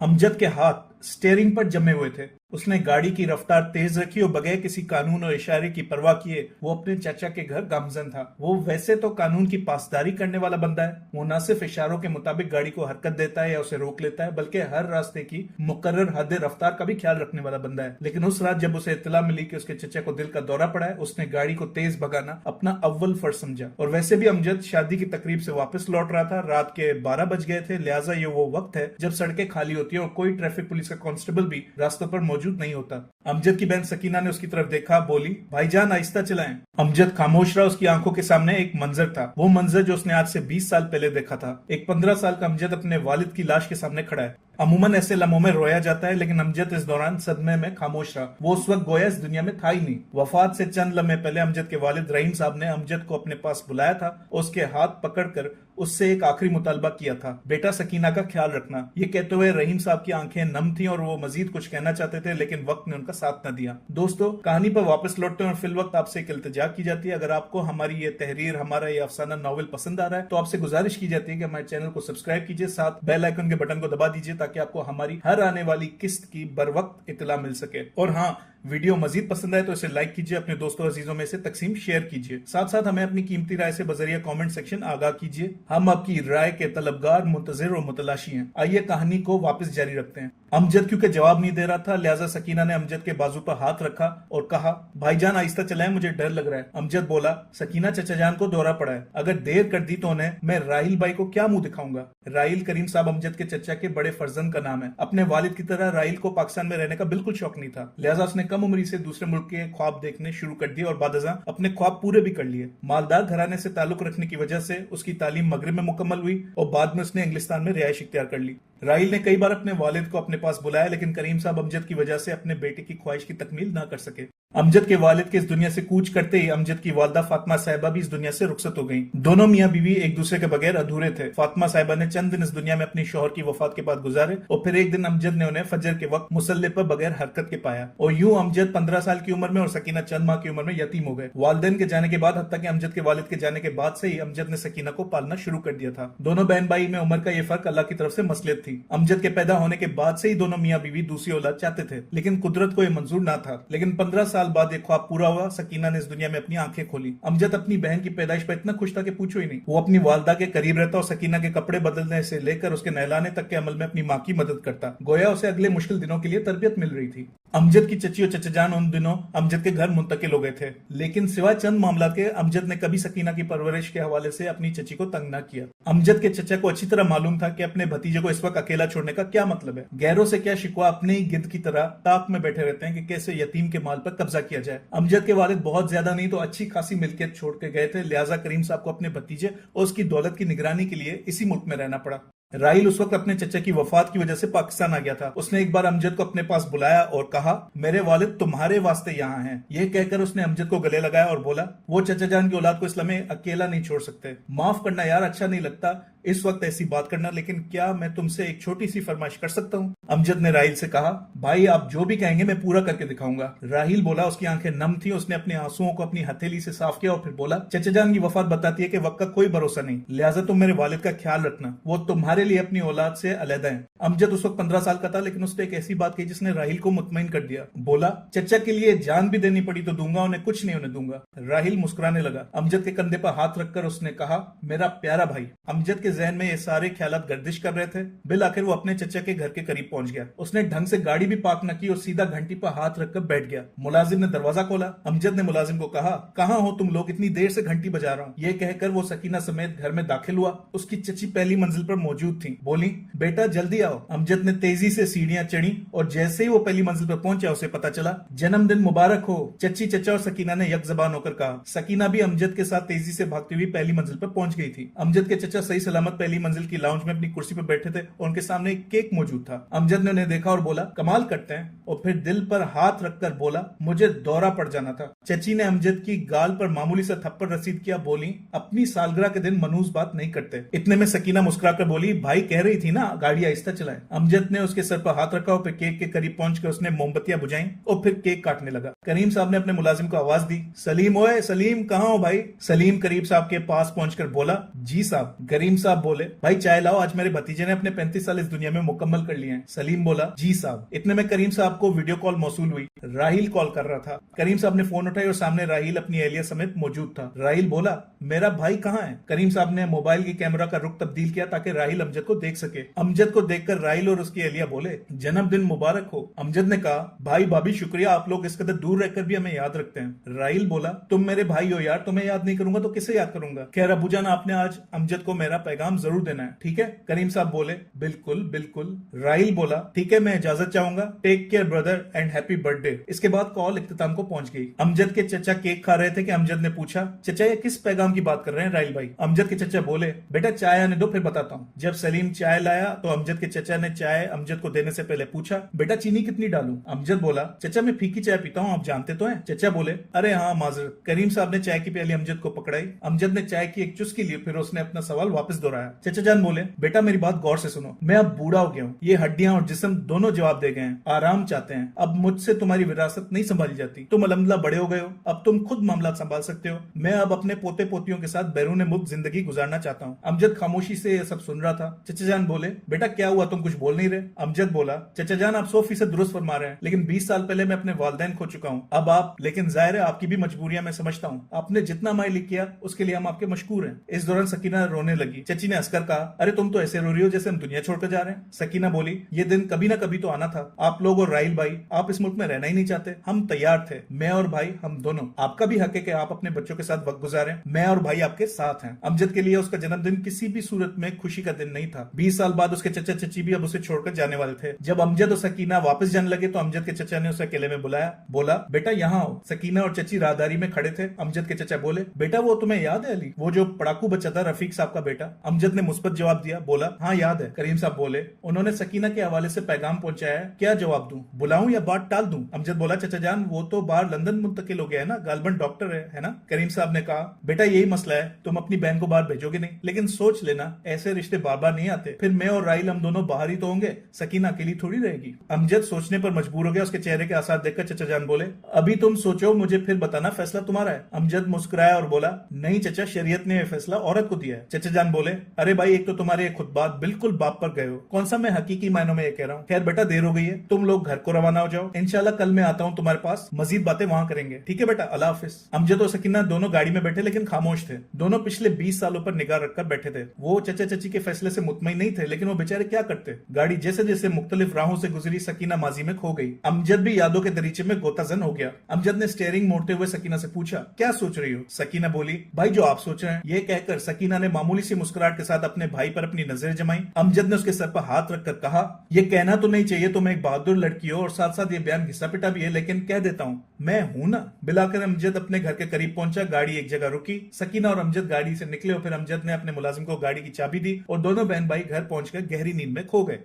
अमजद के हाथ स्टीयरिंग पर जमे हुए थे। उसने गाड़ी की रफ्तार तेज रखी और बगैर किसी कानून और इशारे की परवाह किए वो अपने चाचा के घर गामजन था। वो वैसे तो कानून की पासदारी करने वाला बंदा है। वो न सिर्फ इशारों के मुताबिक गाड़ी को हरकत देता है या उसे रोक लेता है, बल्कि हर रास्ते की मुकर्रर हद रफ्तार का भी ख्याल रखने वाला बंदा है। लेकिन उस रात जब उसे इत्तला मिली कि उसके चचा को दिल का दौरा पड़ा है, उसने गाड़ी को तेज भगाना अपना अव्वल फर्ज समझा। और वैसे भी अमजद शादी की तकरीब से वापस लौट रहा था। रात के 12 बज गए थे, लिहाजा ये वो वक्त है जब सड़कें खाली होती है और कोई ट्रैफिक पुलिस का कांस्टेबल भी रास्तों पर मौजूद नहीं होता। अमजद की बहन सकीना ने उसकी तरफ देखा, बोली, भाईजान आहिस्ता चलाएं। अमजद खामोश रहा। उसकी आंखों के सामने एक मंजर था, वो मंजर जो उसने आज से 20 साल पहले देखा था। एक 15 साल का अमजद अपने वालिद की लाश के सामने खड़ा है। अमूमन ऐसे लम्हों में रोया जाता है, लेकिन अमजद इस दौरान सदमे में खामोश रहा। वो उस वक्त गोया इस दुनिया में था ही नहीं। वफात से चंद लम्हे पहले अमजद के वालिद रहीम साहब ने अमजद को अपने पास बुलाया था और उसके हाथ पकड़कर उससे एक आखिरी मुतालबा किया था, बेटा सकीना का ख्याल रखना। ये कहते हुए रहीम साहब की आंखें नम थीं और वो मजीद कुछ कहना चाहते थे, लेकिन वक्त ने उनका साथ न दिया। दोस्तों, कहानी पर वापस लौटते हैं और फिल वक्त आपसे एक इल्तिजा की जाती है। अगर आपको हमारी ये तहरीर, हमारा ये अफसाना नॉवेल पसंद आ रहा है तो आपसे गुजारिश की जाती है कि हमारे चैनल को सब्सक्राइब कीजिए, साथ बेल आइकन के बटन को दबा दीजिए ताकि आपको हमारी हर आने वाली किस्त की बर वक्त इतला मिल सके। और हाँ, वीडियो मजीद पसंद आए तो इसे लाइक कीजिए, अपने दोस्तों अजीजों में से तकसीम शेयर कीजिए। साथ साथ हमें अपनी कीमती राय से बजरिया कमेंट सेक्शन आगाह कीजिए। हम आपकी राय के तलबगार, मुंतजिर और मुतलाशी हैं। आइए कहानी को वापस जारी रखते हैं। अमजद क्योंकि जवाब नहीं दे रहा था, लिहाजा सकीना ने अमजद के बाजू पर हाथ रखा और कहा, भाईजान आहिस्ता चलाएं, मुझे डर लग रहा है। अमजद बोला, सकीना चचा जान को दौरा पड़ा है, अगर देर कर दी तो उन्हें मैं राहिल भाई को क्या मुंह दिखाऊंगा। राहिल करीम साहब अमजद के चचा के बड़े फर्जंद का नाम है। अपने वालिद की तरह राहिल को पाकिस्तान में रहने का बिल्कुल शौक नहीं था, लिहाजा उसने कम उम्र से दूसरे मुल्क के ख्वाब देखने शुरू कर दिए और बादशाह अपने ख्वाब पूरे भी कर लिए। मालदार घराने से ताल्लुक रखने की वजह से उसकी तालीम मगरिब में मुकम्मल हुई और बाद में उसने इंग्लिस्तान में रिहाइश इख्तियार कर ली। राहिल ने कई बार अपने वालिद को अपने पास बुलाया, लेकिन करीम साहब अमजद की वजह से अपने बेटे की ख्वाहिश की तकमील ना कर सके। अमजद के वालिद के इस दुनिया से कूच करते ही अमजद की वालदा फातिमा साहिबा भी इस दुनिया से रुखसत हो गईं। दोनों मियां बीवी एक दूसरे के बगैर अधूरे थे। फातिमा साहिबा ने चंद दिन इस दुनिया में अपनी शौहर की वफात के बाद गुजारे और फिर एक दिन अमजद ने उन्हें फजर के वक्त मुसल्ले पर बगैर हरकत के पाया और यूं अमजद 15 साल की उम्र में और सकीना चंद माह की उम्र में यतीम हो गए। वालिदैन के जाने के बाद, हत्ता कि अमजद के वालिद के जाने के बाद से ही अमजद ने सकीना को पालना शुरू कर दिया था। दोनों बहन भाई में उम्र का यह फर्क अल्लाह की तरफ से मसलियत थी। अमजद के पैदा होने के बाद से ही दोनों मियां बीवी दूसरी औलाद चाहते थे, लेकिन कुदरत को यह मंजूर ना था। लेकिन 15 साल बाद एक ख्वाब पूरा हुआ। सकीना ने इस दुनिया में अपनी आंखें खोली। अमजद अपनी बहन की पैदाइश पर इतना खुश था कि पूछो ही नहीं। वो अपनी वालदा के करीब रहता और सकीना के कपड़े बदलने से लेकर उसके नहलाने तक के अमल में अपनी माँ की मदद करता। गोया उसे अगले मुश्किल दिनों के लिए तरबियत मिल रही थी। अमजद की चची और चचाजान उन दिनों अमजद के घर मुंतकिल हो गए थे, लेकिन सिवाय चंद मामला के अमजद ने कभी सकीना की परवरिश के हवाले से अपनी चची को तंग न किया। अमजद के चचा को अच्छी तरह मालूम था कि अपने भतीजे को इस वक्त अकेला छोड़ने का क्या मतलब है। गैरों से क्या शिकवा, अपने ही गिद्ध की तरह ताक में बैठे रहते हैं कि कैसे यतीम के माल पर कब्जा किया जाए। अमजद के वालिद बहुत ज्यादा नहीं तो अच्छी खासी मिल्कियत छोड़ के गए थे, लिहाजा करीम साहब को अपने भतीजे और उसकी दौलत की निगरानी के लिए इसी मुल्क में रहना पड़ा। राहिल उस वक्त अपने चचा की वफात की वजह से पाकिस्तान आ गया था। उसने एक बार अमजद को अपने पास बुलाया और कहा, मेरे वालिद तुम्हारे वास्ते यहाँ हैं। यह कहकर उसने अमजद को गले लगाया और बोला, वो चचा जान की औलाद को इस लम्हे अकेला नहीं छोड़ सकते। माफ करना यार, अच्छा नहीं लगता इस वक्त ऐसी बात करना, लेकिन क्या मैं तुमसे एक छोटी सी फरमाइश कर सकता हूँ? अमजद ने राहिल से कहा, भाई आप जो भी कहेंगे मैं पूरा करके दिखाऊंगा। राहिल बोला, उसकी आंखें नम थी। उसने अपने आंसुओं को अपनी हथेली से साफ किया और फिर बोला, चचा जान की वफात बताती है कि वक्त का कोई भरोसा नहीं, लिहाजा तुम मेरे वालिद का ख्याल रखना, वो तुम्हारे लिए अपनी औलाद से अलहदा है। अमजद उस वक्त 15 साल का था, लेकिन उसने एक ऐसी बात कही जिसने राहिल को मुतमईन कर दिया। बोला, चचा के लिए जान भी देनी पड़ी तो दूंगा, उन्हें कुछ नहीं होने दूंगा। राहिल मुस्कुराने लगा। अमजद के कंधे पर हाथ रखकर उसने कहा, मेरा प्यारा भाई। अमजद के जहन में ये सारे ख्यालात गर्दिश कर रहे थे। बिल आखिर वो अपने चचा के घर के करीब पहुंच गया। उसने ढंग से गाड़ी भी पार्क न की और सीधा घंटी पर हाथ रखकर बैठ गया। मुलाजिम ने दरवाजा खोला। अमजद ने मुलाजिम को कहा, कहाँ हो तुम लोग, इतनी देर से घंटी बजा रहा हूँ। ये कहकर वो सकीना समेत घर में दाखिल हुआ। उसकी चची पहली मंजिल पर मौजूद थी। बोली, बेटा जल्दी आओ। अमजद ने तेजी से सीढ़ियां चढ़ी और जैसे ही वो पहली मंजिल पर पहुंचा उसे पता चला, जन्मदिन मुबारक हो। चची, चचा और सकीना ने यक जबान होकर कहा। सकीना भी अमजद के साथ तेजी से भागती हुई पहली मंजिल पर पहुंच गई थी। अमजद के चचा सही सलामत पहली मंजिल की लाउंज में अपनी कुर्सी पर बैठे थे और उनके सामने एक केक मौजूद था। अमजद ने उन्हें देखा और बोला, कमाल करते हैं, और फिर दिल पर हाथ रखकर बोला, मुझे दौरा पड़ जाना था। चची ने अमजद की गाल पर मामूली सा थप्पड़ रसीद किया। बोली, अपनी सालगिरह के दिन मनूस बात नहीं करते। इतने में सकीना मुस्कुराकर बोली, भाई कह रही थी ना गाड़ी आहिस्ता चलाए। अमजद ने उसके सर पर हाथ रखा और फिर केक के करीब पहुंचकर उसने मोमबत्तियां बुझाई और फिर केक काटने लगा। करीम साहब ने अपने मुलाजिम को आवाज दी, सलीम ओए सलीम कहाँ हो भाई? सलीम करीम साहब के पास पहुंचकर बोला, जी साहब। करीम साहब बोले, भाई चाय लाओ, आज मेरे भतीजे ने अपने 35 साल इस दुनिया में मुकम्मल कर लिए हैं। सलीम बोला, जी साहब। इतने में करीम साहब को वीडियो कॉल मौसूल हुई। राहिल कॉल कर रहा था। करीम साहब ने फोन उठाई और सामने राहिल अपनी एहलिया समेत मौजूद था। राहिल बोला, मेरा भाई कहाँ है? करीम साहब ने मोबाइल की कैमरा का रुख तब्दील किया ताकि राहिल अमजद को देख सके। अमजद को देखकर राहिल और उसकी एहलिया बोले, जन्मदिन मुबारक हो। अमजद ने कहा, भाई भाभी शुक्रिया, आप लोग इस कदर दूर रहकर भी हमें याद रखते हैं। राहिल बोला, तुम मेरे भाई हो यार, तुम्हें याद नहीं करूंगा तो किसे याद करूंगा। खैर अबूजान, आपने आज अमजद को मेरा पैगाम जरूर देना है, ठीक है? करीम साहब बोले, बिल्कुल बिल्कुल। राहिल बोला, ठीक है, मैं इजाजत चाहूंगा। Take care brother and happy birthday. इसके बाद कॉल इख्तिताम को पहुंच गई। अमजद के चचा केक खा रहे थे कि अमजद ने पूछा, चचा ये किस पैगाम की बात कर रहे हैं राहिल भाई? अमजद के चचा बोले, बेटा चाय आने दो फिर बताता हूँ। जब सलीम चाय लाया तो अमजद के चचा ने चाय अमजद को देने से पहले पूछा, बेटा चीनी कितनी डालूं? अमजद बोला, चचा मैं फीकी चाय पीता हूँ, आप जानते तो हैं। चचा बोले, अरे हाँ माजरत। करीम साहब ने चाय की प्याली अमजद को पकड़ाई। अमजद ने चाय की एक चुस्की ली, फिर उसने अपना सवाल वापस दोहराया। चचा जान बोले, बेटा मेरी बात गौर से सुनो, मैं अब बूढ़ा हो गया हूँ, ये हड्डियां और जिस्म दोनों जवाब दे गए हैं, आराम चाहते हैं। अब मुझसे तुम्हारी विरासत नहीं संभाली जाती। तुम अलहमदुलिल्लाह बड़े हो गए हो, अब तुम खुद मामला संभाल सकते हो। मैं अब अपने पोते पोतियों के साथ बैरून मुल्क जिंदगी गुजारना चाहता हूँ। अमजद खामोशी से यह सब सुन रहा था। चचा जान बोले, बेटा क्या हुआ, तुम कुछ बोल नहीं रहे? अमजद बोला, चचा जान आप 100% दुरुस्त फरमा रहे हैं, लेकिन 20 साल पहले मैं अपने वालिदैन खो चुका हूँ। अब आप, लेकिन जाहिर है आपकी भी मजबूरियां मैं समझता हूँ। आपने जितना हमारे लिए किया उसके लिए हम आपके मशकूर हैं। इस दौरान सकीना रोने लगी। चची ने हंसकर कहा, अरे तुम तो ऐसे रो रही हो जैसे हम दुनिया छोड़कर जा रहे हैं। सकीना बोली, ये दिन कभी ना कभी तो आना था। आप लोग और राहिल भाई, आप इस मुल्क में रहना ही नहीं चाहते। हम तैयार थे, मैं और भाई, हम दोनों। आपका भी हक है कि आप अपने बच्चों के साथ वक्त गुजारें। मैं और भाई आपके साथ हैं। अमजद के लिए उसका जन्मदिन किसी भी सूरत में खुशी का दिन नहीं था। 20 साल बाद उसके चचा चची भी अब उसे छोड़कर जाने वाले थे। जब अमजद और सकीना वापस जाने लगे तो अमजद के चचा ने उसे अकेले में बुलाया। बोला, बेटा यहाँ आओ। सकीना और चची राहदारी में खड़े थे। अमजद के चचा बोले, बेटा वो तुम्हें याद है अली, वो जो पड़ाकू बच्चा था, रफीक साहब का बेटा? अमजद ने मुस्बत जवाब दिया। बोला, हाँ याद है। करीम साहब बोले, उन्होंने सकीना के हवाले से पैगाम पहुंचाया है, क्या जवाब दूं? बुलाऊं या बात टाल दूं? अमजद बोला, चचा जान वो तो बाहर लंदन मुंतकिल हो गया है ना, गालबन डॉक्टर है ना? करीम साहब ने कहा, बेटा यही मसला है, तुम अपनी बहन को बाहर भेजोगे नहीं, लेकिन सोच लेना ऐसे रिश्ते बार बार नहीं आते। फिर मैं और राहिल हम दोनों बाहर ही तो होंगे, सकीना अकेली थोड़ी रहेगी। अमजद सोचने पर मजबूर हो गया। उसके चेहरे के आसार देखकर चचा जान बोले, अभी तुम सोचो, मुझे फिर बताना, फैसला तुम्हारा है। अमजद मुस्कुराया और बोला, नहीं चचा, शरीयत ने यह फैसला औरत को दिया है। चचा जान बोले, अरे भाई एक तो तुम्हारे खुतबात बिल्कुल बाप पर गए हो, कौन सा मैं हकीकी मायनों में ये कह रहा हूँ। खैर बेटा देर हो गई है, तुम लोग घर को रवाना हो जाओ। इंशाल्लाह कल मैं आता हूँ तुम्हारे पास, मजीद बातें वहां करेंगे, ठीक है बेटा? अल्लाह हाफिज। अमजद और सकीना दोनों गाड़ी में बैठे लेकिन खामोश थे। दोनों पिछले 20 सालों पर निगाह रखकर बैठे थे। वो चचा चची के फैसले से मुतमईन नहीं थे, लेकिन वो बेचारे क्या करते। गाड़ी जैसे जैसे मुख्तलिफ राहों से गुजरी, सकीना माजी में खो गई। अमजद भी यादों के दरीचे में गोताजन हो गया। अमजद ने स्टीयरिंग मोड़ते हुए सकीना से पूछा, क्या सोच रही हो? सकीना बोली, भाई जो आप सोच रहे हैं। ये कहकर सकीना ने मामूली सी मुस्कुराहट के साथ अपने भाई पर अपनी नजर जमाई। अमजद ने उसके सर पर हाथ रखकर कहा, यह कहना तो नहीं चाहिए तुम एक बहादुर लड़की हो, और साथ साथ ये बयान घिसा पिटा भी है, लेकिन कह देता हूँ, मैं हूं ना। बिलाकर अमजद अपने घर के करीब पहुंचा। गाड़ी एक जगह रुकी। सकीना और अमजद गाड़ी से निकले और फिर अमजद ने अपने मुलाजिम को गाड़ी की चाबी दी और दोनों बहन भाई घर पहुंचकर गहरी नींद में खो गए।